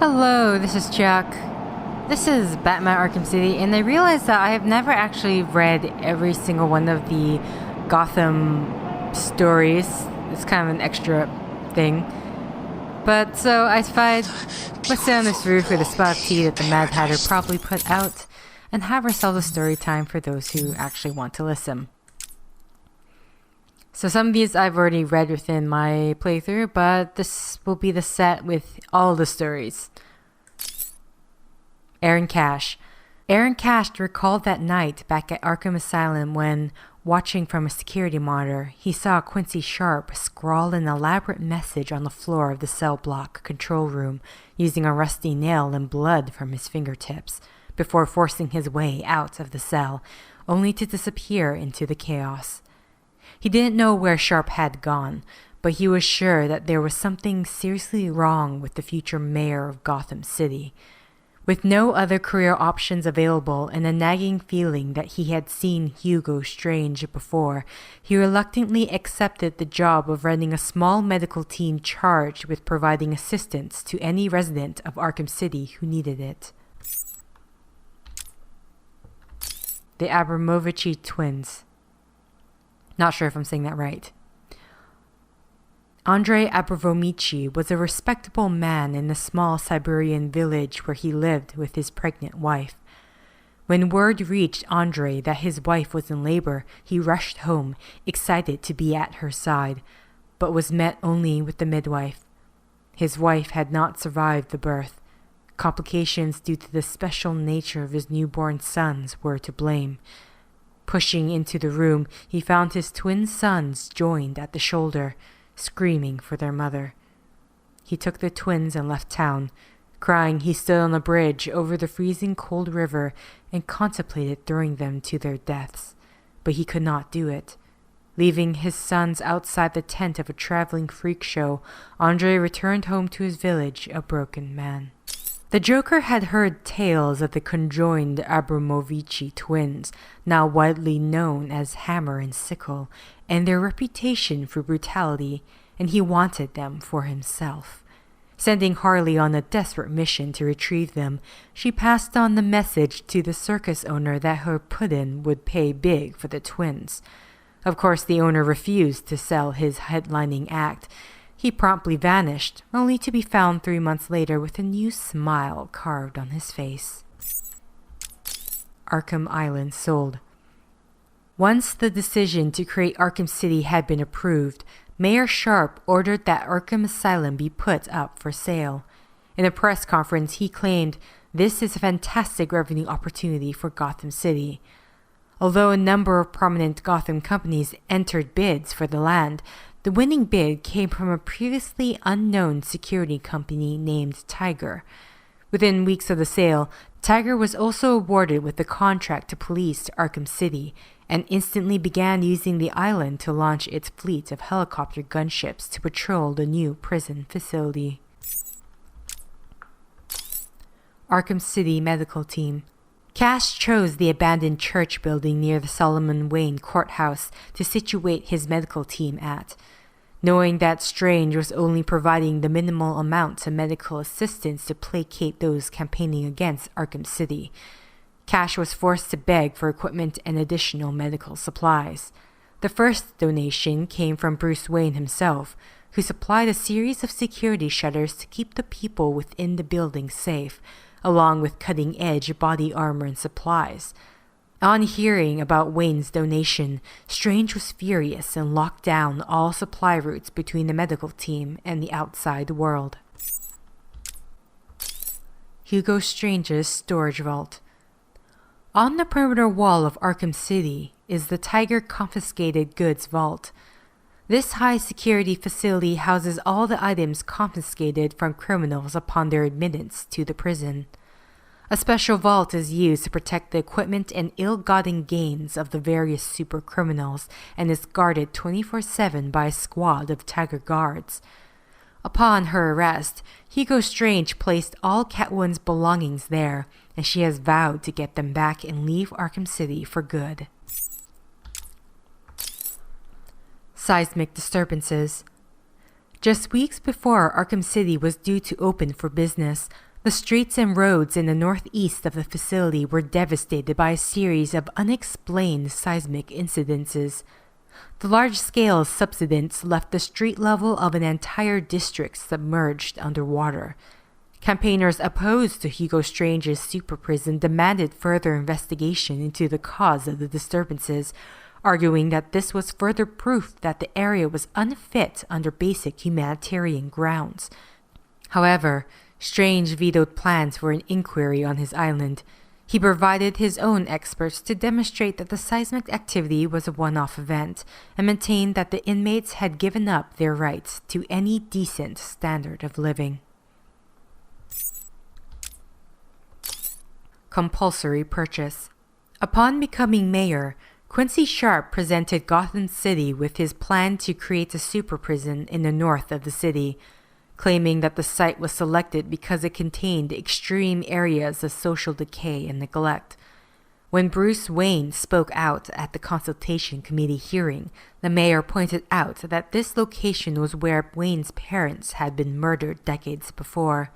Hello, this is Chuck. This is Batman Arkham City, and I realized that I have never actually read every single one of the Gotham stories. It's kind of an extra thing. But so I thought, let's sit on this roof with a spot of tea that the Mad Hatter probably put out, and have ourselves a story time for those who actually want to listen. So some of these I've already read within my playthrough, but this will be the set with all the stories. Aaron Cash. Aaron Cash recalled that night back at Arkham Asylum when, watching from a security monitor, he saw Quincy Sharp scrawl an elaborate message on the floor of the cell block control room using a rusty nail and blood from his fingertips, before forcing his way out of the cell, only to disappear into the chaos. He didn't know where Sharp had gone, but he was sure that there was something seriously wrong with the future mayor of Gotham City. With no other career options available and a nagging feeling that he had seen Hugo Strange before, he reluctantly accepted the job of running a small medical team charged with providing assistance to any resident of Arkham City who needed it. The Abramovici twins. Not sure if I'm saying that right. Andrei Abramovici was a respectable man in the small Siberian village where he lived with his pregnant wife. When word reached Andrei that his wife was in labor, he rushed home, excited to be at her side, but was met only with the midwife. His wife had not survived the birth. Complications due to the special nature of his newborn sons were to blame. Pushing into the room, he found his twin sons joined at the shoulder, screaming for their mother. He took the twins and left town. Crying, he stood on a bridge over the freezing cold river and contemplated throwing them to their deaths. But he could not do it. Leaving his sons outside the tent of a traveling freak show, Andrei returned home to his village a broken man. The Joker had heard tales of the conjoined Abramovici twins, now widely known as Hammer and Sickle, and their reputation for brutality, and he wanted them for himself. Sending Harley on a desperate mission to retrieve them, she passed on the message to the circus owner that her puddin' would pay big for the twins. Of course, the owner refused to sell his headlining act. He promptly vanished, only to be found 3 months later with a new smile carved on his face. Arkham Island sold. Once the decision to create Arkham City had been approved, Mayor Sharp ordered that Arkham Asylum be put up for sale. In a press conference, he claimed, "This is a fantastic revenue opportunity for Gotham City." Although a number of prominent Gotham companies entered bids for the land, the winning bid came from a previously unknown security company named Tiger. Within weeks of the sale, Tiger was also awarded with the contract to police Arkham City and instantly began using the island to launch its fleet of helicopter gunships to patrol the new prison facility. Arkham City Medical Team. Cash chose the abandoned church building near the Solomon Wayne courthouse to situate his medical team at. Knowing that Strange was only providing the minimal amount of medical assistance to placate those campaigning against Arkham City, Cash was forced to beg for equipment and additional medical supplies. The first donation came from Bruce Wayne himself, who supplied a series of security shutters to keep the people within the building safe, along with cutting-edge body armor and supplies. On hearing about Wayne's donation, Strange was furious and locked down all supply routes between the medical team and the outside world. Hugo Strange's storage vault. On the perimeter wall of Arkham City is the Tiger Confiscated Goods Vault. This high-security facility houses all the items confiscated from criminals upon their admittance to the prison. A special vault is used to protect the equipment and ill-gotten gains of the various super criminals and is guarded 24/7 by a squad of Tiger guards. Upon her arrest, Hugo Strange placed all Catwoman's belongings there, and she has vowed to get them back and leave Arkham City for good. Seismic disturbances. Just weeks before Arkham City was due to open for business, The streets and roads in the northeast of the facility were devastated by a series of unexplained seismic incidences. The large-scale subsidence left the street level of an entire district submerged underwater. Campaigners opposed to Hugo Strange's super prison demanded further investigation into the cause of the disturbances, arguing that this was further proof that the area was unfit under basic humanitarian grounds. However, Strange vetoed plans for an inquiry on his island. He provided his own experts to demonstrate that the seismic activity was a one-off event and maintained that the inmates had given up their rights to any decent standard of living. Compulsory purchase. Upon becoming mayor, Quincy Sharp presented Gotham City with his plan to create a super prison in the north of the city, claiming that the site was selected because it contained extreme areas of social decay and neglect. When Bruce Wayne spoke out at the consultation committee hearing, the mayor pointed out that this location was where Wayne's parents had been murdered decades before.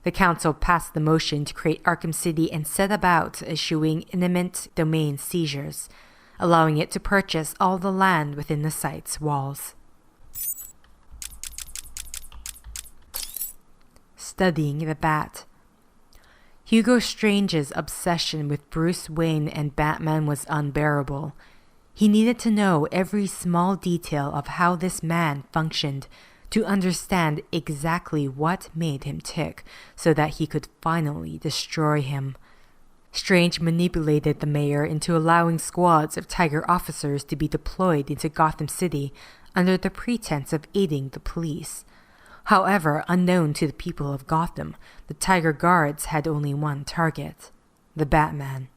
The council passed the motion to create Arkham City and set about issuing eminent domain seizures, allowing it to purchase all the land within the site's walls. Studying the Bat. Hugo Strange's obsession with Bruce Wayne and Batman was unbearable. He needed to know every small detail of how this man functioned to understand exactly what made him tick so that he could finally destroy him. Strange manipulated the mayor into allowing squads of Tiger officers to be deployed into Gotham City under the pretense of aiding the police. However, unknown to the people of Gotham, the Tiger Guards had only one target: the Batman.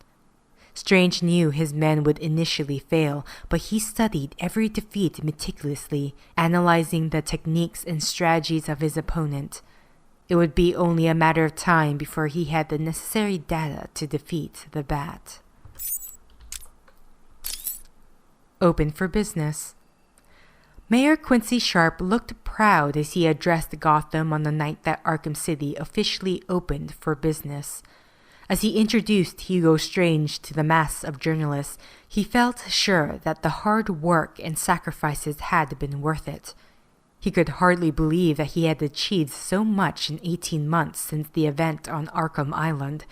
Strange knew his men would initially fail, but he studied every defeat meticulously, analyzing the techniques and strategies of his opponent. It would be only a matter of time before he had the necessary data to defeat the Bat. Open for business. Mayor Quincy Sharp looked proud as he addressed Gotham on the night that Arkham City officially opened for business. As he introduced Hugo Strange to the mass of journalists, he felt sure that the hard work and sacrifices had been worth it. He could hardly believe that he had achieved so much in 18 months since the event on Arkham Island.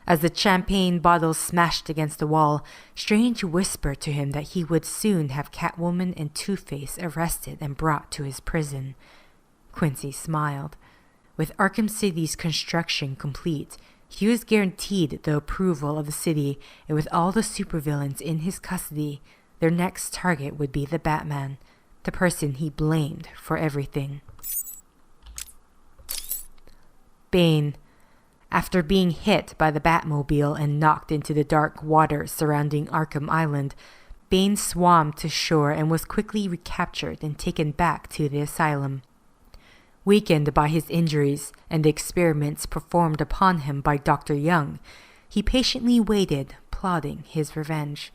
As the champagne bottles smashed against the wall, Strange whispered to him that he would soon have Catwoman and Two-Face arrested and brought to his prison. Quincy smiled. With Arkham City's construction complete, he was guaranteed the approval of the city, and with all the supervillains in his custody, their next target would be the Batman, the person he blamed for everything. Bane. After being hit by the Batmobile and knocked into the dark waters surrounding Arkham Island, Bane swam to shore and was quickly recaptured and taken back to the asylum. Weakened by his injuries and the experiments performed upon him by Dr. Young, he patiently waited, plotting his revenge.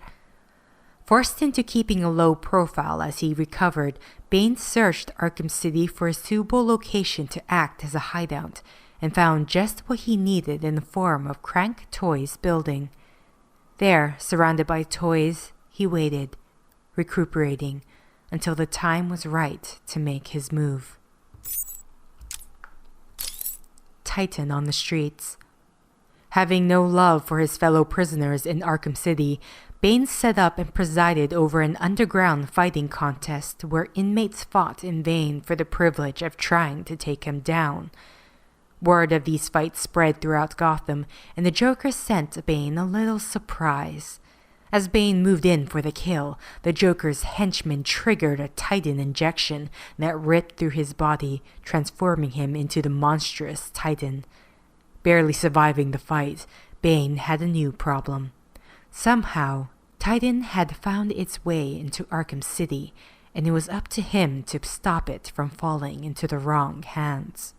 Forced into keeping a low profile as he recovered, Bane searched Arkham City for a suitable location to act as a hideout, and found just what he needed in the form of Crank Toys building. There, surrounded by toys, he waited, recuperating, until the time was right to make his move. Titan on the streets. Having no love for his fellow prisoners in Arkham City, Bane set up and presided over an underground fighting contest where inmates fought in vain for the privilege of trying to take him down. Word of these fights spread throughout Gotham, and the Joker sent Bane a little surprise. As Bane moved in for the kill, the Joker's henchman triggered a Titan injection that ripped through his body, transforming him into the monstrous Titan. Barely surviving the fight, Bane had a new problem. Somehow, Titan had found its way into Arkham City, and it was up to him to stop it from falling into the wrong hands.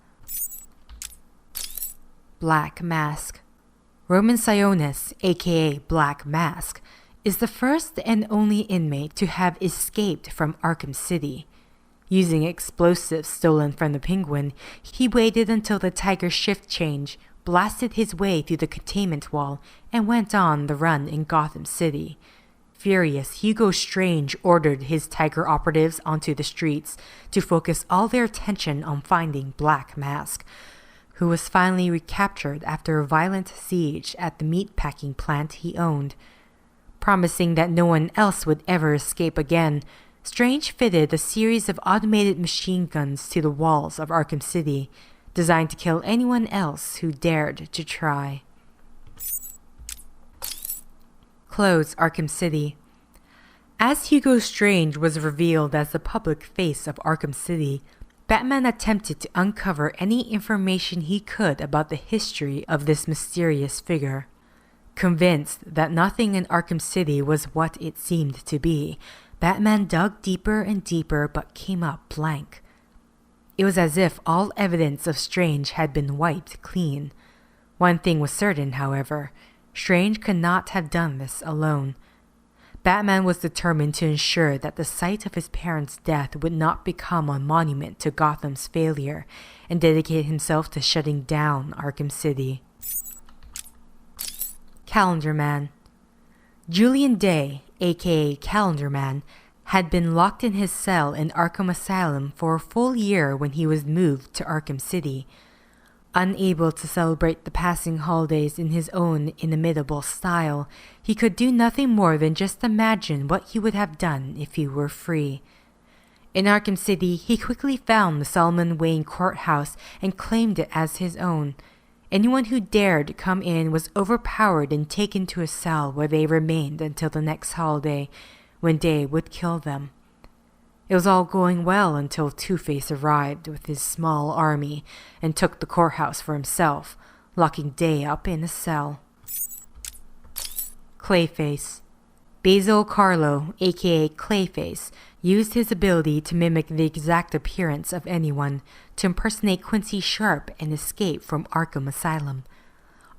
Black Mask. Roman Sionis, aka Black Mask, is the first and only inmate to have escaped from Arkham City. Using explosives stolen from the Penguin, he waited until the Tiger's shift change, blasted his way through the containment wall, and went on the run in Gotham City. Furious, Hugo Strange ordered his Tiger operatives onto the streets to focus all their attention on finding Black Mask, who was finally recaptured after a violent siege at the meatpacking plant he owned. Promising that no one else would ever escape again, Strange fitted a series of automated machine guns to the walls of Arkham City, designed to kill anyone else who dared to try. Close Arkham City. As Hugo Strange was revealed as the public face of Arkham City, Batman attempted to uncover any information he could about the history of this mysterious figure. Convinced that nothing in Arkham City was what it seemed to be, Batman dug deeper and deeper but came up blank. It was as if all evidence of Strange had been wiped clean. One thing was certain, however: Strange could not have done this alone. Batman was determined to ensure that the site of his parents' death would not become a monument to Gotham's failure, and dedicate himself to shutting down Arkham City. Calendar Man. Julian Day, aka Calendar Man, had been locked in his cell in Arkham Asylum for a full year when he was moved to Arkham City. Unable to celebrate the passing holidays in his own inimitable style, he could do nothing more than just imagine what he would have done if he were free. In Arkham City, he quickly found the Solomon Wayne courthouse and claimed it as his own. Anyone who dared come in was overpowered and taken to a cell where they remained until the next holiday, when Day would kill them. It was all going well until Two-Face arrived with his small army and took the courthouse for himself, locking Day up in a cell. Clayface. Basil Carlo, aka Clayface, used his ability to mimic the exact appearance of anyone to impersonate Quincy Sharp and escape from Arkham Asylum.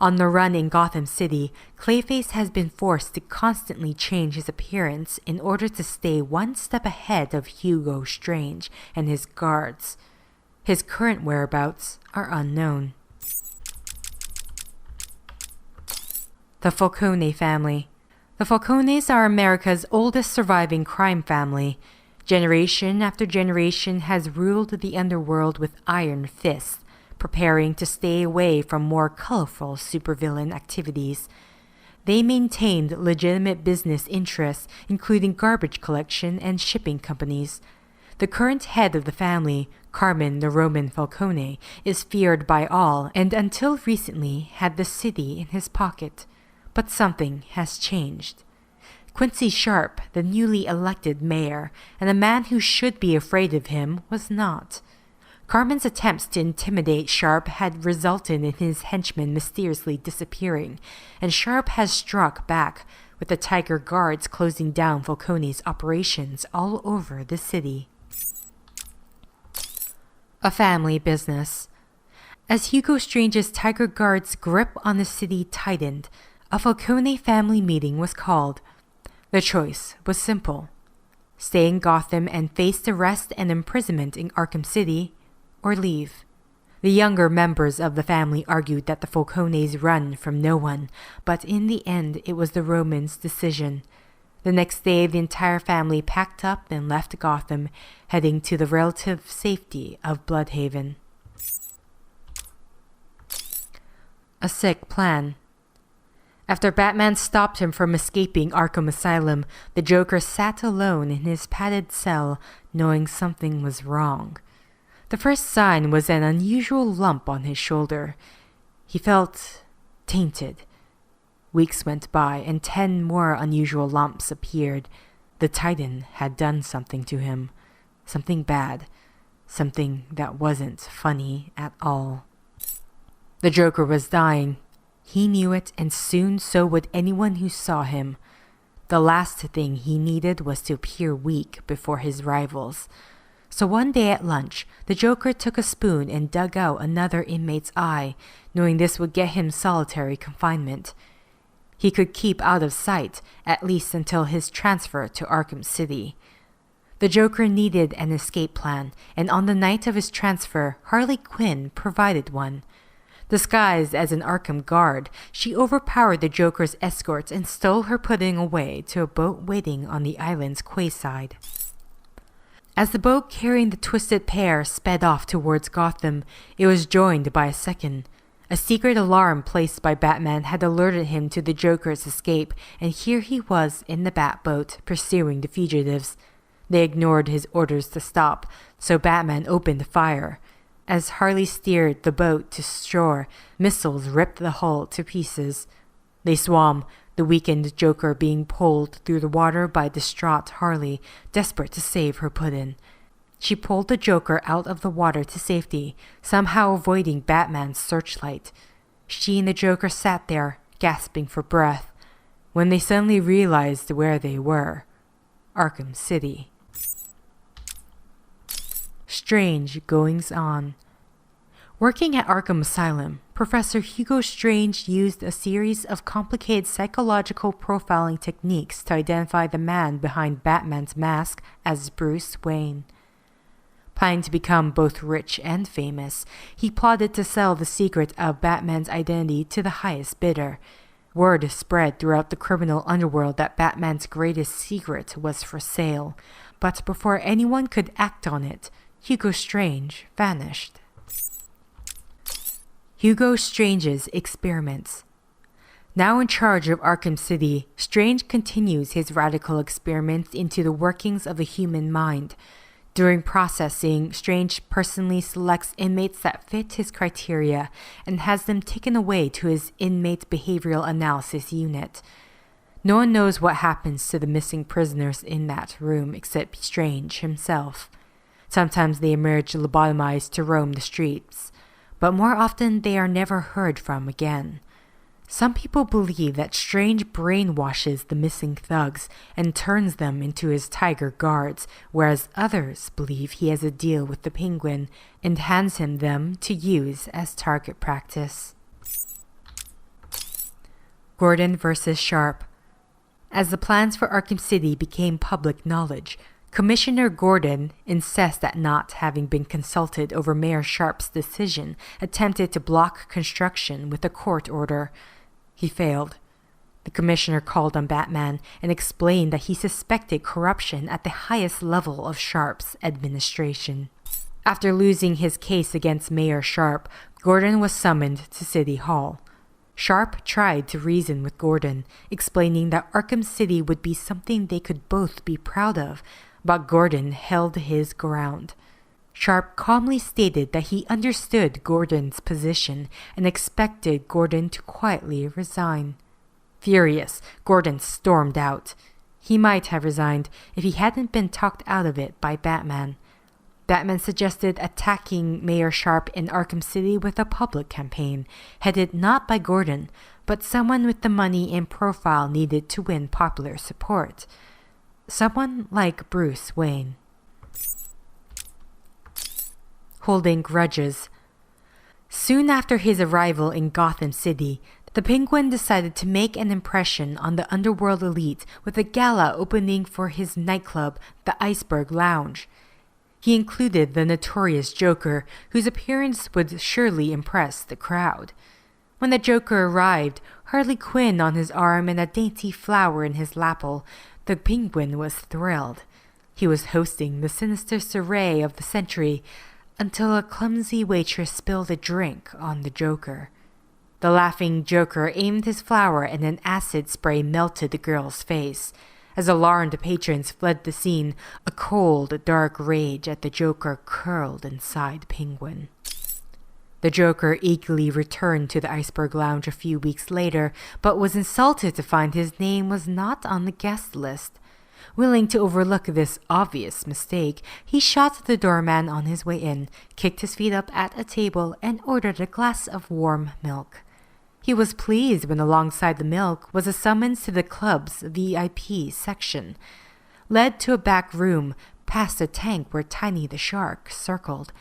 On the run in Gotham City, Clayface has been forced to constantly change his appearance in order to stay one step ahead of Hugo Strange and his guards. His current whereabouts are unknown. The Falcone family. The Falcones are America's oldest surviving crime family. Generation after generation has ruled the underworld with iron fists, preparing to stay away from more colorful supervillain activities. They maintained legitimate business interests, including garbage collection and shipping companies. The current head of the family, Carmen the Roman Falcone, is feared by all and until recently had the city in his pocket. But something has changed. Quincy Sharp, the newly elected mayor, and a man who should be afraid of him, was not. Carmen's attempts to intimidate Sharp had resulted in his henchmen mysteriously disappearing, and Sharp has struck back, with the Tiger Guards closing down Falcone's operations all over the city. A family business. As Hugo Strange's Tiger Guards' grip on the city tightened, a Falcone family meeting was called. The choice was simple: stay in Gotham and face arrest and imprisonment in Arkham City, or leave. The younger members of the family argued that the Falcones run from no one, but in the end it was the Romans' decision. The next day the entire family packed up and left Gotham, heading to the relative safety of Bloodhaven. A sick plan. After Batman stopped him from escaping Arkham Asylum, the Joker sat alone in his padded cell, knowing something was wrong. The first sign was an unusual lump on his shoulder. He felt tainted. Weeks went by, and 10 more unusual lumps appeared. The Titan had done something to him. Something bad. Something that wasn't funny at all. The Joker was dying. He knew it, and soon so would anyone who saw him. The last thing he needed was to appear weak before his rivals. So one day at lunch, the Joker took a spoon and dug out another inmate's eye, knowing this would get him solitary confinement. He could keep out of sight, at least until his transfer to Arkham City. The Joker needed an escape plan, and on the night of his transfer, Harley Quinn provided one. Disguised as an Arkham guard, she overpowered the Joker's escorts and stole her pudding away to a boat waiting on the island's quayside. As the boat carrying the twisted pair sped off towards Gotham, it was joined by a second. A secret alarm placed by Batman had alerted him to the Joker's escape, and here he was in the Batboat pursuing the fugitives. They ignored his orders to stop, so Batman opened fire. As Harley steered the boat to shore, missiles ripped the hull to pieces. They swam, the weakened Joker being pulled through the water by distraught Harley, desperate to save her pudding. She pulled the Joker out of the water to safety, somehow avoiding Batman's searchlight. She and the Joker sat there, gasping for breath, when they suddenly realized where they were. Arkham City. Strange goings-on. Working at Arkham Asylum, Professor Hugo Strange used a series of complicated psychological profiling techniques to identify the man behind Batman's mask as Bruce Wayne. Planning to become both rich and famous, he plotted to sell the secret of Batman's identity to the highest bidder. Word spread throughout the criminal underworld that Batman's greatest secret was for sale, but before anyone could act on it, Hugo Strange vanished. Hugo Strange's experiments. Now in charge of Arkham City, Strange continues his radical experiments into the workings of the human mind. During processing, Strange personally selects inmates that fit his criteria and has them taken away to his inmate behavioral analysis unit. No one knows what happens to the missing prisoners in that room except Strange himself. Sometimes they emerge lobotomized to roam the streets, but more often they are never heard from again. Some people believe that Strange brainwashes the missing thugs and turns them into his tiger guards, whereas others believe he has a deal with the Penguin and hands him them to use as target practice. Gordon vs. Sharp. As the plans for Arkham City became public knowledge, Commissioner Gordon, incensed at not having been consulted over Mayor Sharp's decision, attempted to block construction with a court order. He failed. The commissioner called on Batman and explained that he suspected corruption at the highest level of Sharp's administration. After losing his case against Mayor Sharp, Gordon was summoned to City Hall. Sharp tried to reason with Gordon, explaining that Arkham City would be something they could both be proud of, but Gordon held his ground. Sharp calmly stated that he understood Gordon's position and expected Gordon to quietly resign. Furious, Gordon stormed out. He might have resigned if he hadn't been talked out of it by Batman. Batman suggested attacking Mayor Sharp in Arkham City with a public campaign, headed not by Gordon, but someone with the money and profile needed to win popular support. Someone like Bruce Wayne. Holding grudges. Soon after his arrival in Gotham City, the Penguin decided to make an impression on the underworld elite with a gala opening for his nightclub, the Iceberg Lounge. He included the notorious Joker, whose appearance would surely impress the crowd. When the Joker arrived, Harley Quinn on his arm and a dainty flower in his lapel, the Penguin was thrilled. He was hosting the sinister soiree of the century until a clumsy waitress spilled a drink on the Joker. The laughing Joker aimed his flower and an acid spray melted the girl's face. As alarmed patrons fled the scene, a cold, dark rage at the Joker curled inside Penguin. The Joker eagerly returned to the Iceberg Lounge a few weeks later, but was insulted to find his name was not on the guest list. Willing to overlook this obvious mistake, he shot the doorman on his way in, kicked his feet up at a table, and ordered a glass of warm milk. He was pleased when alongside the milk was a summons to the club's VIP section. Led to a back room, past a tank where Tiny the Shark circled,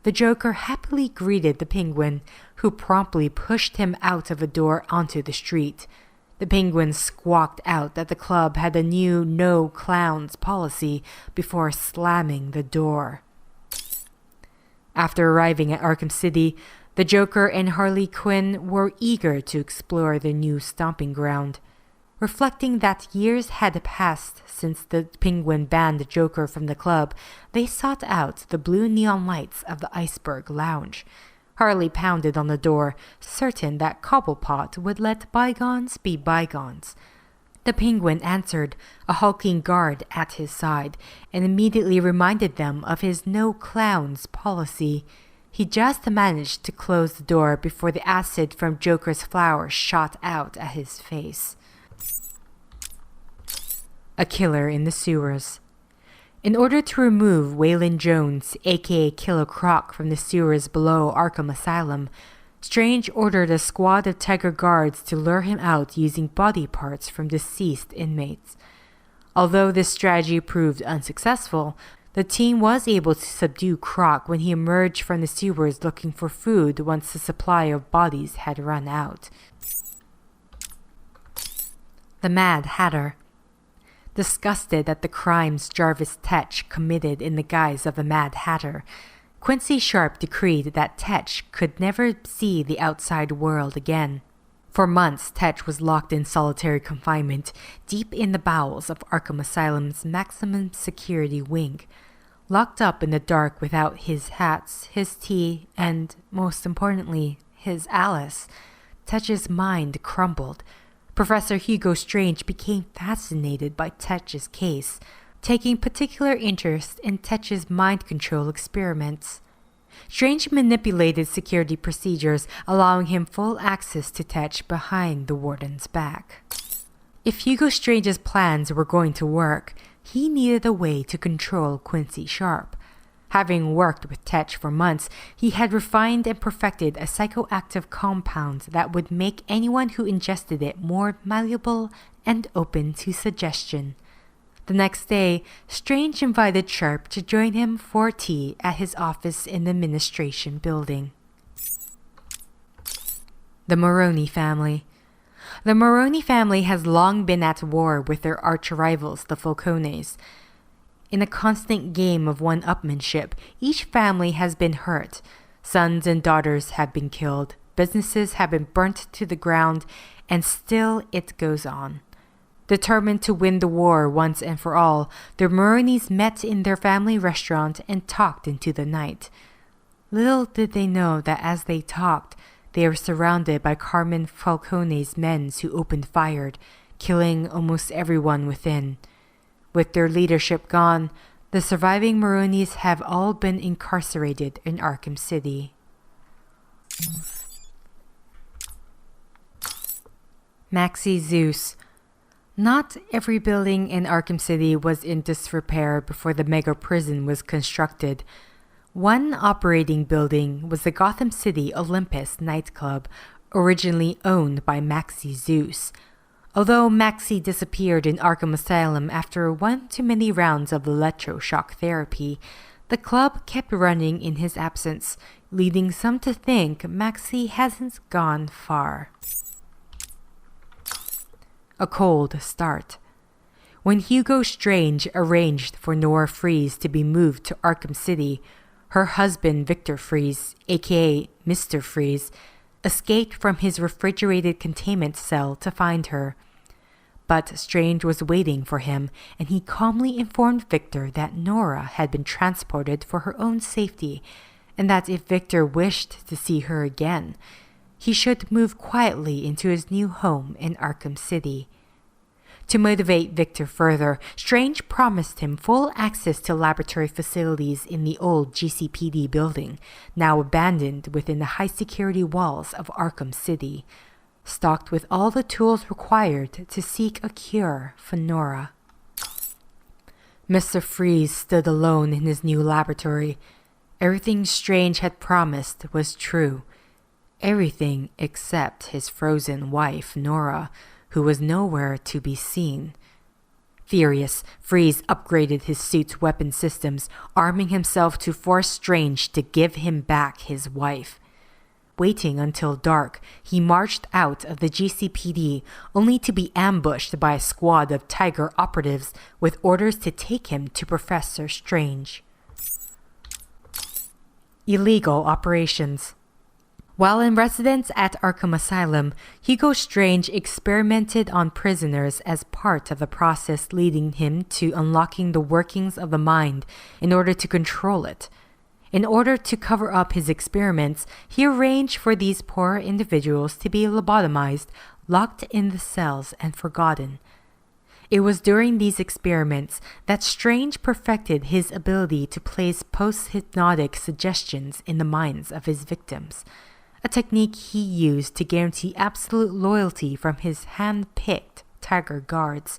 the Joker happily greeted the Penguin, who promptly pushed him out of a door onto the street. The Penguin squawked out that the club had a new no clowns policy before slamming the door. After arriving at Arkham City, the Joker and Harley Quinn were eager to explore their new stomping ground. Reflecting that years had passed since the Penguin banned the Joker from the club, they sought out the blue neon lights of the Iceberg Lounge. Harley pounded on the door, certain that Cobblepot would let bygones be bygones. The Penguin answered, a hulking guard at his side, and immediately reminded them of his no clowns policy. He just managed to close the door before the acid from Joker's flower shot out at his face. A killer in the sewers. In order to remove Waylon Jones, aka Killer Croc, from the sewers below Arkham Asylum, Strange ordered a squad of Tiger guards to lure him out using body parts from deceased inmates. Although this strategy proved unsuccessful, the team was able to subdue Croc when he emerged from the sewers looking for food once the supply of bodies had run out. The Mad Hatter. Disgusted at the crimes Jarvis Tetch committed in the guise of a Mad Hatter, Quincy Sharp decreed that Tetch could never see the outside world again. For months, Tetch was locked in solitary confinement, deep in the bowels of Arkham Asylum's maximum security wing. Locked up in the dark without his hats, his tea, and, most importantly, his Alice, Tetch's mind crumbled. Professor Hugo Strange became fascinated by Tetch's case, taking particular interest in Tetch's mind control experiments. Strange manipulated security procedures, allowing him full access to Tetch behind the warden's back. If Hugo Strange's plans were going to work, he needed a way to control Quincy Sharp. Having worked with Tetch for months, he had refined and perfected a psychoactive compound that would make anyone who ingested it more malleable and open to suggestion. The next day, Strange invited Sharp to join him for tea at his office in the administration building. The Maroney family. The Maroney family has long been at war with their arch-rivals, the Falcones. In a constant game of one-upmanship, each family has been hurt. Sons and daughters have been killed, businesses have been burnt to the ground, and still it goes on. Determined to win the war once and for all, the Maroneys met in their family restaurant and talked into the night. Little did they know that as they talked, they were surrounded by Carmen Falcone's men who opened fire, killing almost everyone within. With their leadership gone, the surviving Maroneys have all been incarcerated in Arkham City. Maxie Zeus. Not every building in Arkham City was in disrepair before the mega prison was constructed. One operating building was the Gotham City Olympus nightclub, originally owned by Maxie Zeus. Although Maxie disappeared in Arkham Asylum after one too many rounds of electroshock therapy, the club kept running in his absence, leading some to think Maxie hasn't gone far. A cold start. When Hugo Strange arranged for Nora Freeze to be moved to Arkham City, her husband Victor Freeze, aka Mr. Freeze, escaped from his refrigerated containment cell to find her. But Strange was waiting for him, and he calmly informed Victor that Nora had been transported for her own safety, and that if Victor wished to see her again, he should move quietly into his new home in Arkham City. To motivate Victor further, Strange promised him full access to laboratory facilities in the old GCPD building, now abandoned within the high-security walls of Arkham City, stocked with all the tools required to seek a cure for Nora. Mr. Freeze stood alone in his new laboratory. Everything Strange had promised was true. Everything except his frozen wife, Nora, who was nowhere to be seen. Furious, Freeze upgraded his suit's weapon systems, arming himself to force Strange to give him back his wife. waiting until dark, he marched out of the GCPD only to be ambushed by a squad of Tiger operatives with orders to take him to Professor Strange. Illegal operations. While in residence at Arkham Asylum, Hugo Strange experimented on prisoners as part of the process leading him to unlocking the workings of the mind in order to control it. In order to cover up his experiments, he arranged for these poor individuals to be lobotomized, locked in the cells, and forgotten. It was during these experiments that Strange perfected his ability to place post-hypnotic suggestions in the minds of his victims, a technique he used to guarantee absolute loyalty from his hand-picked Tiger guards.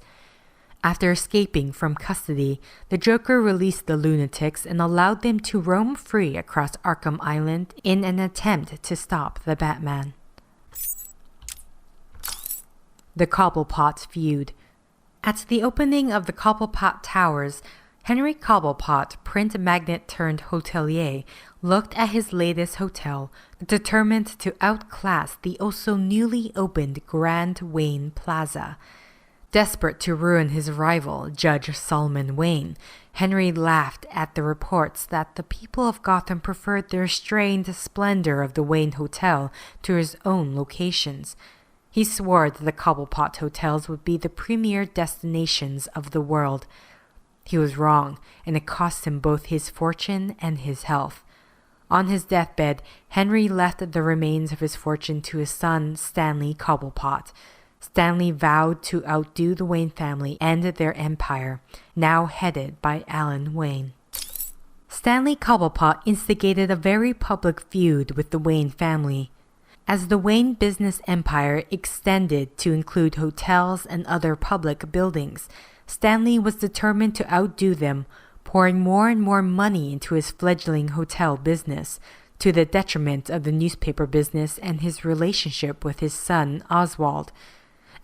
After escaping from custody, the Joker released the lunatics and allowed them to roam free across Arkham Island in an attempt to stop the Batman. The Cobblepot Feud. At the opening of the Cobblepot Towers, Henry Cobblepot, print magnate turned hotelier, looked at his latest hotel, determined to outclass the also newly opened Grand Wayne Plaza. Desperate to ruin his rival, Judge Solomon Wayne, Henry laughed at the reports that the people of Gotham preferred the restrained splendor of the Wayne Hotel to his own locations. He swore that the Cobblepot hotels would be the premier destinations of the world. He was wrong, and it cost him both his fortune and his health. On his deathbed, Henry left the remains of his fortune to his son, Stanley Cobblepot. Stanley vowed to outdo the Wayne family and their empire, now headed by Alan Wayne. Stanley Cobblepot instigated a very public feud with the Wayne family. As the Wayne business empire extended to include hotels and other public buildings, Stanley was determined to outdo them, pouring more and more money into his fledgling hotel business, to the detriment of the newspaper business and his relationship with his son Oswald.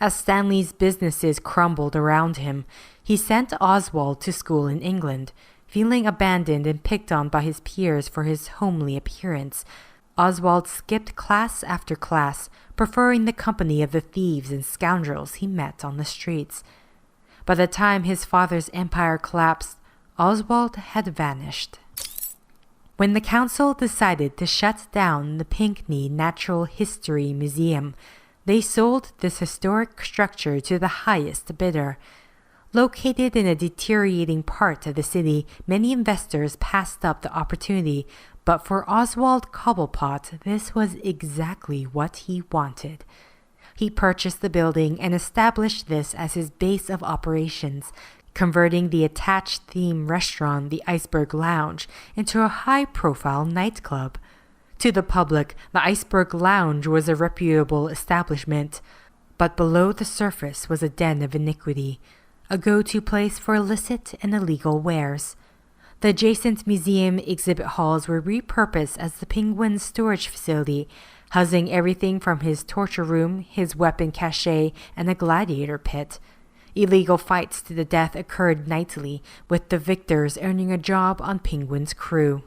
As Stanley's businesses crumbled around him, he sent Oswald to school in England. Feeling abandoned and picked on by his peers for his homely appearance, Oswald skipped class after class, preferring the company of the thieves and scoundrels he met on the streets. By the time his father's empire collapsed, Oswald had vanished. When the council decided to shut down the Pinckney Natural History Museum, they sold this historic structure to the highest bidder. Located in a deteriorating part of the city, many investors passed up the opportunity, but for Oswald Cobblepot, this was exactly what he wanted. He purchased the building and established this as his base of operations, converting the attached theme restaurant, the Iceberg Lounge, into a high-profile nightclub. To the public, the Iceberg Lounge was a reputable establishment, but below the surface was a den of iniquity, a go-to place for illicit and illegal wares. The adjacent museum exhibit halls were repurposed as the Penguin's storage facility, housing everything from his torture room, his weapon cache, and a gladiator pit. Illegal fights to the death occurred nightly, with the victors earning a job on Penguin's crew.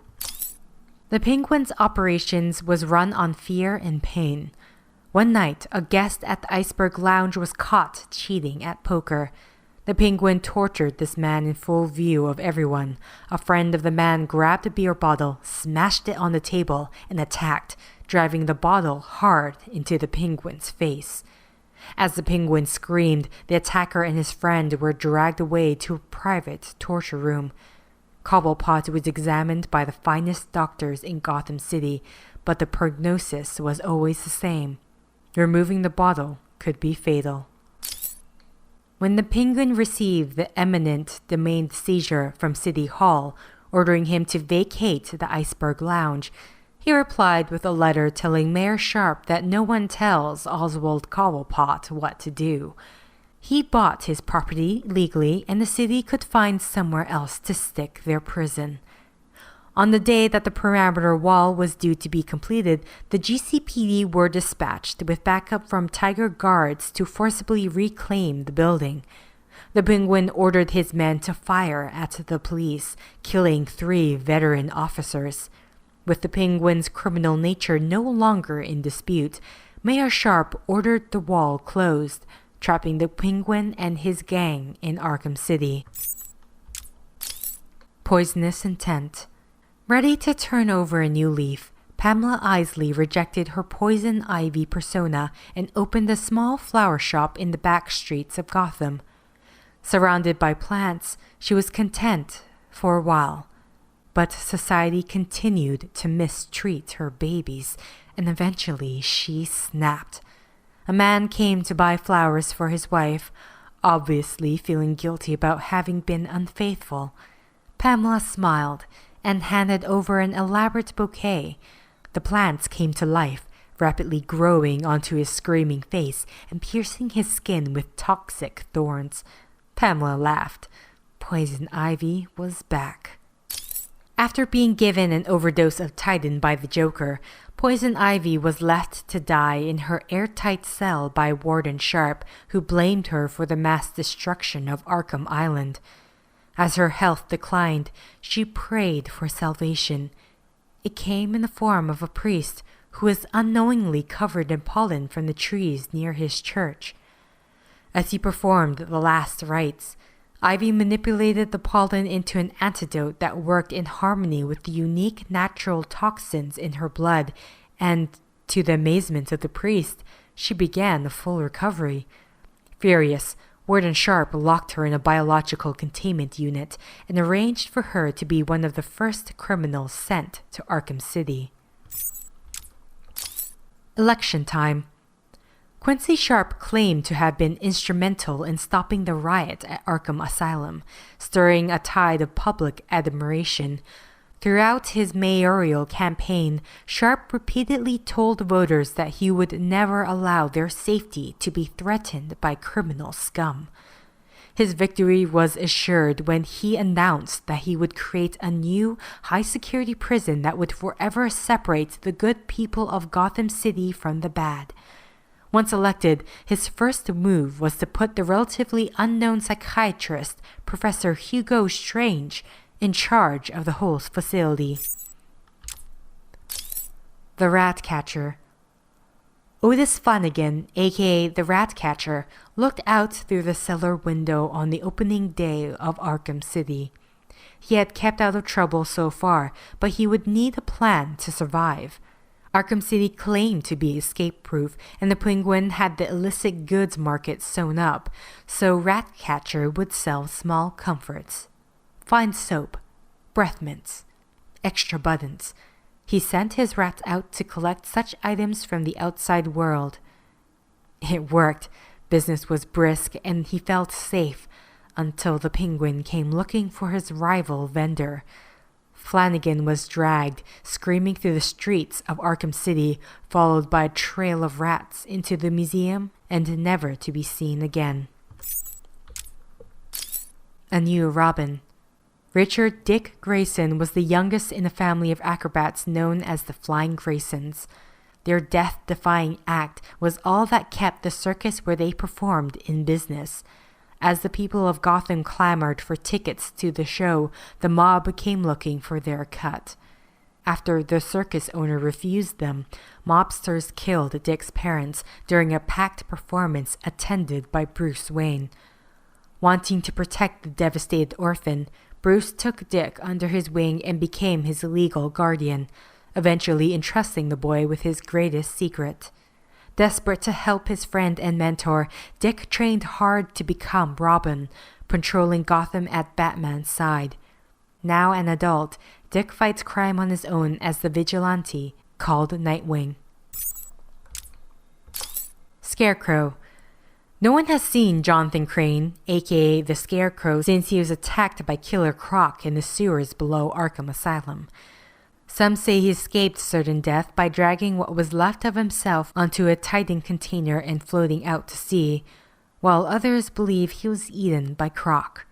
The Penguin's operations was run on fear and pain. One night, a guest at the Iceberg Lounge was caught cheating at poker. The Penguin tortured this man in full view of everyone. A friend of the man grabbed a beer bottle, smashed it on the table, and attacked, driving the bottle hard into the Penguin's face. As the Penguin screamed, the attacker and his friend were dragged away to a private torture room. Cobblepot was examined by the finest doctors in Gotham City, but the prognosis was always the same. Removing the bottle could be fatal. When the Penguin received the eminent domain seizure from City Hall, ordering him to vacate the Iceberg Lounge, he replied with a letter telling Mayor Sharp that no one tells Oswald Cobblepot what to do. He bought his property legally, and the city could find somewhere else to stick their prison. On the day that the perimeter wall was due to be completed, the GCPD were dispatched with backup from Tiger Guards to forcibly reclaim the building. The Penguin ordered his men to fire at the police, killing 3 veteran officers. With the Penguin's criminal nature no longer in dispute, Mayor Sharp ordered the wall closed, trapping the Penguin and his gang in Arkham City. Poisonous intent. Ready to turn over a new leaf, Pamela Isley rejected her poison ivy persona and opened a small flower shop in the back streets of Gotham. Surrounded by plants, she was content for a while. But society continued to mistreat her babies, and eventually she snapped. A man came to buy flowers for his wife, obviously feeling guilty about having been unfaithful. Pamela smiled and handed over an elaborate bouquet. The plants came to life, rapidly growing onto his screaming face and piercing his skin with toxic thorns. Pamela laughed. Poison ivy was back. After being given an overdose of Titan by the Joker, Poison Ivy was left to die in her airtight cell by Warden Sharp, who blamed her for the mass destruction of Arkham Island. As her health declined, she prayed for salvation. It came in the form of a priest who was unknowingly covered in pollen from the trees near his church. As he performed the last rites, Ivy manipulated the pollen into an antidote that worked in harmony with the unique natural toxins in her blood, and, to the amazement of the priest, she began a full recovery. Furious, Warden Sharp locked her in a biological containment unit and arranged for her to be one of the first criminals sent to Arkham City. Election time. Quincy Sharp claimed to have been instrumental in stopping the riot at Arkham Asylum, stirring a tide of public admiration. Throughout his mayoral campaign, Sharp repeatedly told voters that he would never allow their safety to be threatened by criminal scum. His victory was assured when he announced that he would create a new, high-security prison that would forever separate the good people of Gotham City from the bad. Once elected, his first move was to put the relatively unknown psychiatrist, Professor Hugo Strange, in charge of the whole facility. The Ratcatcher. Otis Flanagan, aka the Ratcatcher, looked out through the cellar window on the opening day of Arkham City. He had kept out of trouble so far, but he would need a plan to survive. Arkham City claimed to be escape-proof, and the Penguin had the illicit goods market sewn up, so Ratcatcher would sell small comforts. Fine soap, breath mints, extra buttons. He sent his rats out to collect such items from the outside world. It worked. Business was brisk, and he felt safe, until the Penguin came looking for his rival vendor. Flanagan was dragged, screaming through the streets of Arkham City, followed by a trail of rats into the museum and never to be seen again. A new Robin. Richard Dick Grayson was the youngest in a family of acrobats known as the Flying Graysons. Their death-defying act was all that kept the circus where they performed in business. As the people of Gotham clamored for tickets to the show, the mob came looking for their cut. After the circus owner refused them, mobsters killed Dick's parents during a packed performance attended by Bruce Wayne. Wanting to protect the devastated orphan, Bruce took Dick under his wing and became his legal guardian, eventually entrusting the boy with his greatest secret. Desperate to help his friend and mentor, Dick trained hard to become Robin, patrolling Gotham at Batman's side. Now an adult, Dick fights crime on his own as the vigilante called Nightwing. Scarecrow. No one has seen Jonathan Crane, aka the Scarecrow, since he was attacked by Killer Croc in the sewers below Arkham Asylum. Some say he escaped certain death by dragging what was left of himself onto a Titan container and floating out to sea, while others believe he was eaten by Croc.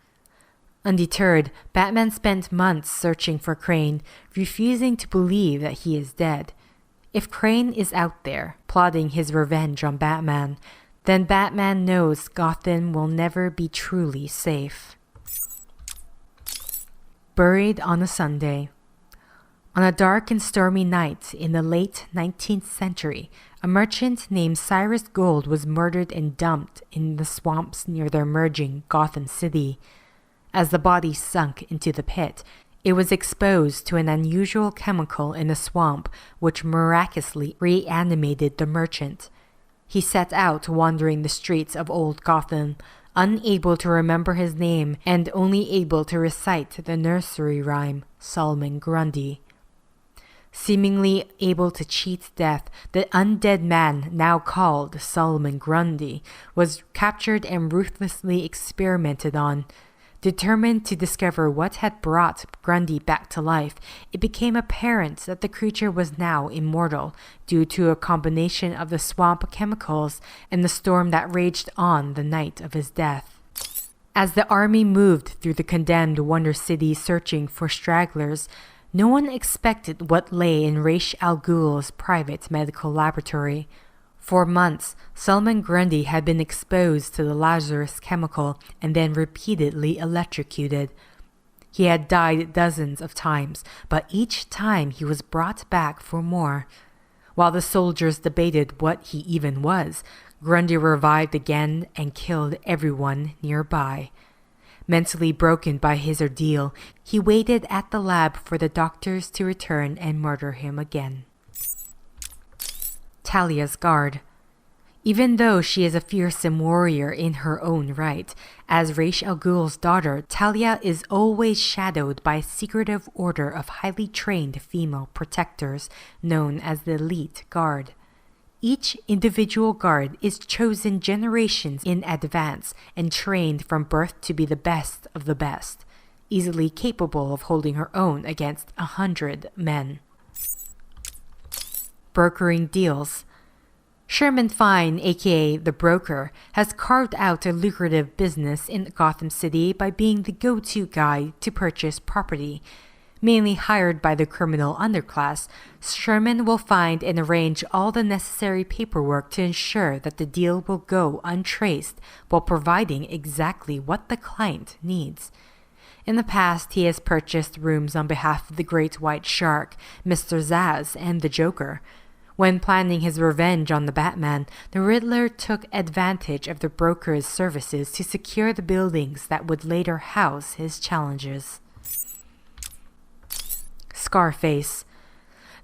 Undeterred, Batman spent months searching for Crane, refusing to believe that he is dead. If Crane is out there, plotting his revenge on Batman, then Batman knows Gotham will never be truly safe. Buried on a Sunday. On a dark and stormy night in the late 19th century, a merchant named Cyrus Gold was murdered and dumped in the swamps near the emerging Gotham City. As the body sunk into the pit, it was exposed to an unusual chemical in the swamp which miraculously reanimated the merchant. He set out wandering the streets of old Gotham, unable to remember his name and only able to recite the nursery rhyme, Solomon Grundy. Seemingly able to cheat death, the undead man now called Solomon Grundy was captured and ruthlessly experimented on. Determined to discover what had brought Grundy back to life, it became apparent that the creature was now immortal due to a combination of the swamp chemicals and the storm that raged on the night of his death. As the army moved through the condemned Wonder City searching for stragglers, no one expected what lay in Ra's al Ghul's private medical laboratory. For months, Solomon Grundy had been exposed to the Lazarus chemical and then repeatedly electrocuted. He had died dozens of times, but each time he was brought back for more. While the soldiers debated what he even was, Grundy revived again and killed everyone nearby. Mentally broken by his ordeal, he waited at the lab for the doctors to return and murder him again. Talia's Guard. Even though she is a fearsome warrior in her own right, as Ra's al Ghul's daughter, Talia is always shadowed by a secretive order of highly trained female protectors known as the Elite Guard. Each individual guard is chosen generations in advance and trained from birth to be the best of the best, easily capable of holding her own against 100 men. Brokering deals. Sherman Fine, aka the Broker, has carved out a lucrative business in Gotham City by being the go-to guy to purchase property. Mainly hired by the criminal underclass, Sherman will find and arrange all the necessary paperwork to ensure that the deal will go untraced while providing exactly what the client needs. In the past, he has purchased rooms on behalf of the Great White Shark, Mr. Zsasz, and the Joker. When planning his revenge on the Batman, the Riddler took advantage of the broker's services to secure the buildings that would later house his challenges. Scarface.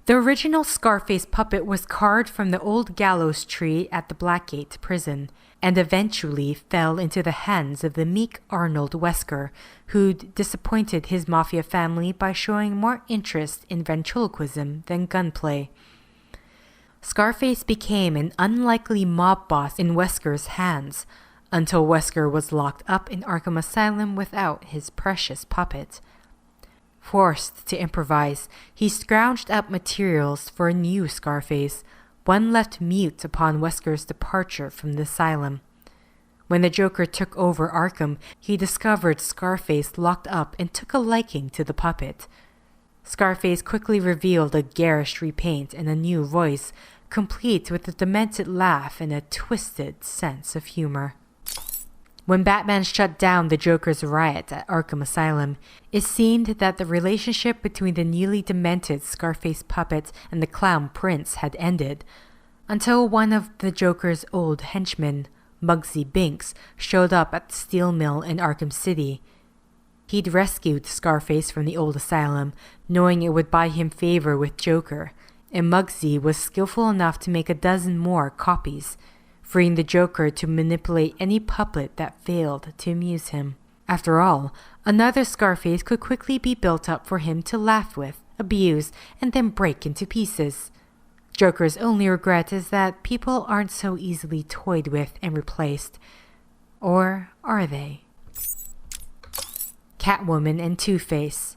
The original Scarface puppet was carved from the old gallows tree at the Blackgate prison, and eventually fell into the hands of the meek Arnold Wesker, who'd disappointed his mafia family by showing more interest in ventriloquism than gunplay. Scarface became an unlikely mob boss in Wesker's hands, until Wesker was locked up in Arkham Asylum without his precious puppet. Forced to improvise, he scrounged up materials for a new Scarface, one left mute upon Wesker's departure from the asylum. When the Joker took over Arkham, he discovered Scarface locked up and took a liking to the puppet. Scarface quickly revealed a garish repaint and a new voice, complete with a demented laugh and a twisted sense of humor. When Batman shut down the Joker's riot at Arkham Asylum, it seemed that the relationship between the newly demented Scarface puppet and the clown prince had ended, until one of the Joker's old henchmen, Muggsy Binks, showed up at the steel mill in Arkham City. He'd rescued Scarface from the old asylum, knowing it would buy him favor with Joker, and Muggsy was skillful enough to make a dozen more copies, freeing the Joker to manipulate any puppet that failed to amuse him. After all, another Scarface could quickly be built up for him to laugh with, abuse, and then break into pieces. Joker's only regret is that people aren't so easily toyed with and replaced. Or are they? Catwoman and Two-Face.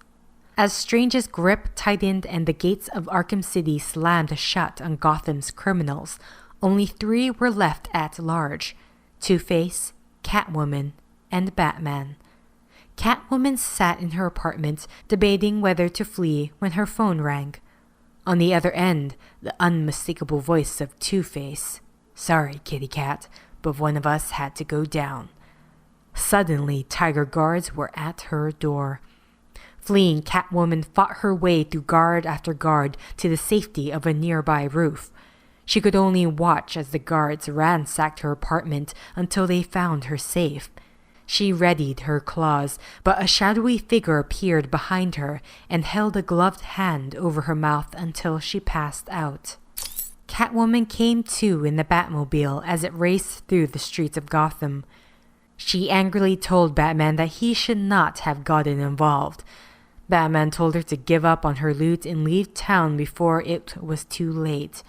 As Strange's grip tightened and the gates of Arkham City slammed shut on Gotham's criminals, only 3 were left at large: Two-Face, Catwoman, and Batman. Catwoman sat in her apartment, debating whether to flee when her phone rang. On the other end, the unmistakable voice of Two-Face. "Sorry, kitty cat, but one of us had to go down." Suddenly, Tiger Guards were at her door. Fleeing Catwoman fought her way through guard after guard to the safety of a nearby roof. She could only watch as the guards ransacked her apartment until they found her safe. She readied her claws, but a shadowy figure appeared behind her and held a gloved hand over her mouth until she passed out. Catwoman came to in the Batmobile as it raced through the streets of Gotham. She angrily told Batman that he should not have gotten involved. Batman told her to give up on her loot and leave town before it was too late.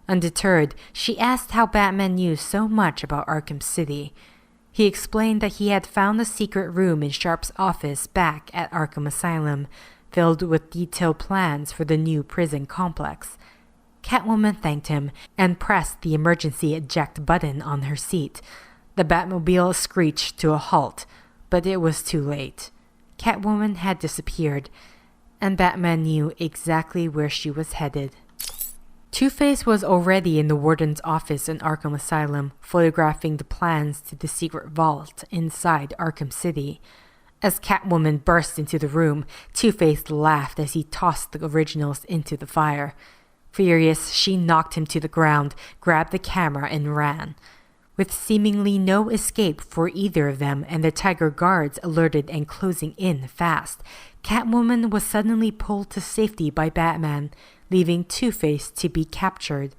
Undeterred, she asked how Batman knew so much about Arkham City. He explained that he had found a secret room in Sharp's office back at Arkham Asylum, filled with detailed plans for the new prison complex. Catwoman thanked him and pressed the emergency eject button on her seat. The Batmobile screeched to a halt, but it was too late. Catwoman had disappeared, and Batman knew exactly where she was headed. Two-Face was already in the warden's office in Arkham Asylum, photographing the plans to the secret vault inside Arkham City. As Catwoman burst into the room, Two-Face laughed as he tossed the originals into the fire. Furious, she knocked him to the ground, grabbed the camera, and ran. With seemingly no escape for either of them and the Tiger guards alerted and closing in fast, Catwoman was suddenly pulled to safety by Batman, leaving Two-Face to be captured.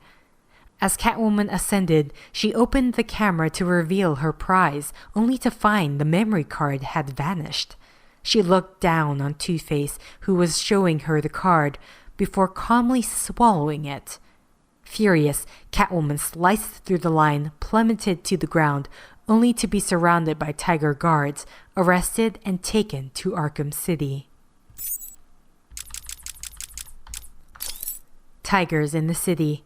As Catwoman ascended, she opened the camera to reveal her prize, only to find the memory card had vanished. She looked down on Two-Face, who was showing her the card, before calmly swallowing it. Furious, Catwoman sliced through the line, plummeted to the ground, only to be surrounded by Tiger guards, arrested and taken to Arkham City. Tigers in the City.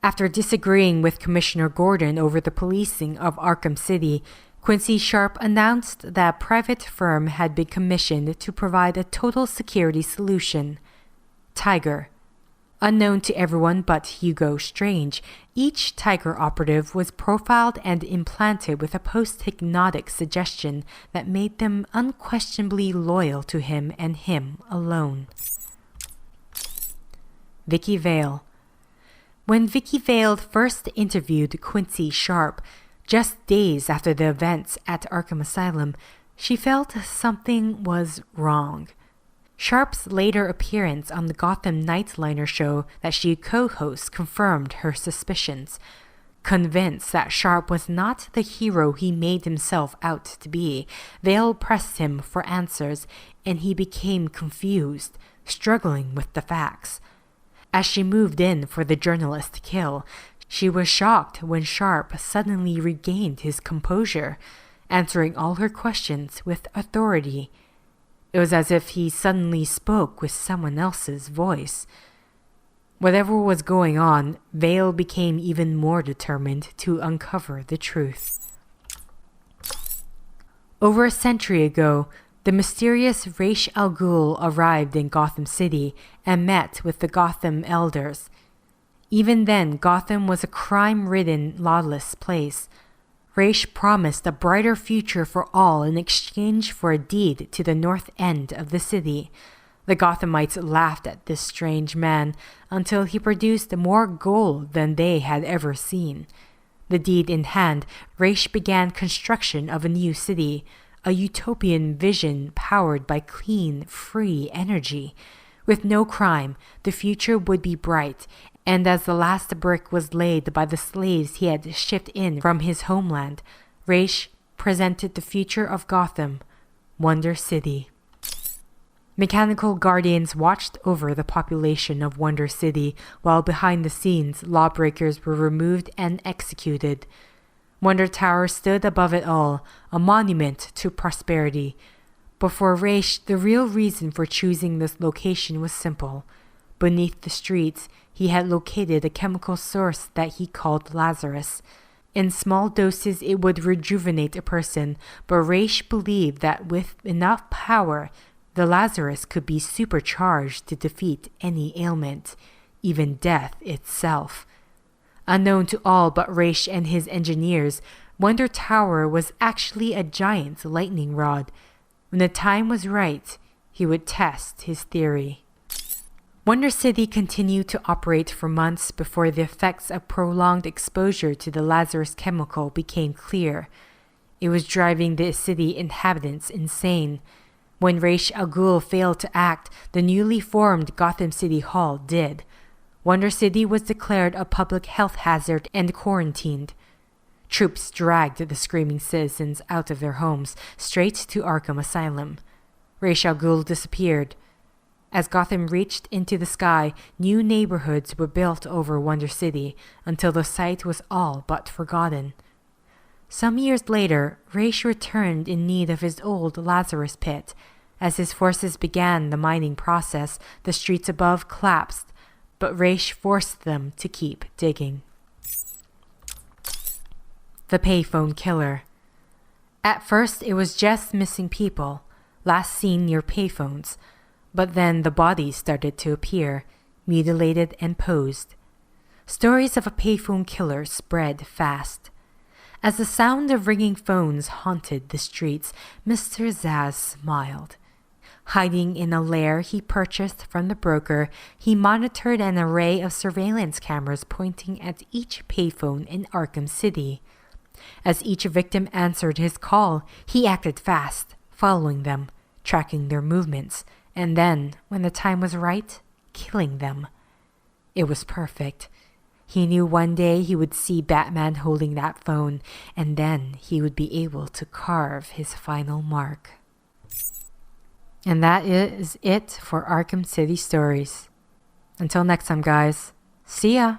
After disagreeing with Commissioner Gordon over the policing of Arkham City, Quincy Sharp announced that a private firm had been commissioned to provide a total security solution. Tiger. Unknown to everyone but Hugo Strange, each Tiger operative was profiled and implanted with a post-hypnotic suggestion that made them unquestionably loyal to him and him alone. Vicky Vale. When Vicky Vale first interviewed Quincy Sharp, just days after the events at Arkham Asylum, she felt something was wrong. Sharp's later appearance on the Gotham Nightliner show that she co-hosts confirmed her suspicions. Convinced that Sharp was not the hero he made himself out to be, Vale pressed him for answers, and he became confused, struggling with the facts. As she moved in for the journalist kill, she was shocked when Sharp suddenly regained his composure, answering all her questions with authority. It was as if he suddenly spoke with someone else's voice. Whatever was going on, Vale became even more determined to uncover the truth. Over a century ago, the mysterious Ra's al Ghul arrived in Gotham City and met with the Gotham Elders. Even then, Gotham was a crime-ridden, lawless place. Ra's promised a brighter future for all in exchange for a deed to the north end of the city. The Gothamites laughed at this strange man until he produced more gold than they had ever seen. The deed in hand, Ra's began construction of a new city, a utopian vision powered by clean, free energy. With no crime, the future would be bright, and as the last brick was laid by the slaves he had shipped in from his homeland, Ra's presented the future of Gotham, Wonder City. Mechanical guardians watched over the population of Wonder City, while behind the scenes, lawbreakers were removed and executed. Wonder Tower stood above it all, a monument to prosperity. But for Ra's, the real reason for choosing this location was simple. Beneath the streets, he had located a chemical source that he called Lazarus. In small doses, it would rejuvenate a person, but Ra's believed that with enough power, the Lazarus could be supercharged to defeat any ailment, even death itself. Unknown to all but Ra's and his engineers, Wonder Tower was actually a giant lightning rod. When the time was right, he would test his theory. Wonder City continued to operate for months before the effects of prolonged exposure to the Lazarus chemical became clear. It was driving the city inhabitants insane. When Ra's al Ghul failed to act, the newly formed Gotham City Hall did. Wonder City was declared a public health hazard and quarantined. Troops dragged the screaming citizens out of their homes, straight to Arkham Asylum. Ra's al Ghul disappeared. As Gotham reached into the sky, new neighborhoods were built over Wonder City until the site was all but forgotten. Some years later, Ra's returned in need of his old Lazarus pit. As his forces began the mining process, the streets above collapsed, but Ra's forced them to keep digging. The Payphone Killer. At first, it was just missing people, last seen near payphones, but then the bodies started to appear, mutilated and posed. Stories of a payphone killer spread fast. As the sound of ringing phones haunted the streets, Mr. Zsasz smiled. Hiding in a lair he purchased from the broker, he monitored an array of surveillance cameras pointing at each payphone in Arkham City. As each victim answered his call, he acted fast, following them, tracking their movements, and then, when the time was right, killing them. It was perfect. He knew one day he would see Batman holding that phone, and then he would be able to carve his final mark. And that is it for Arkham City Stories. Until next time, guys. See ya!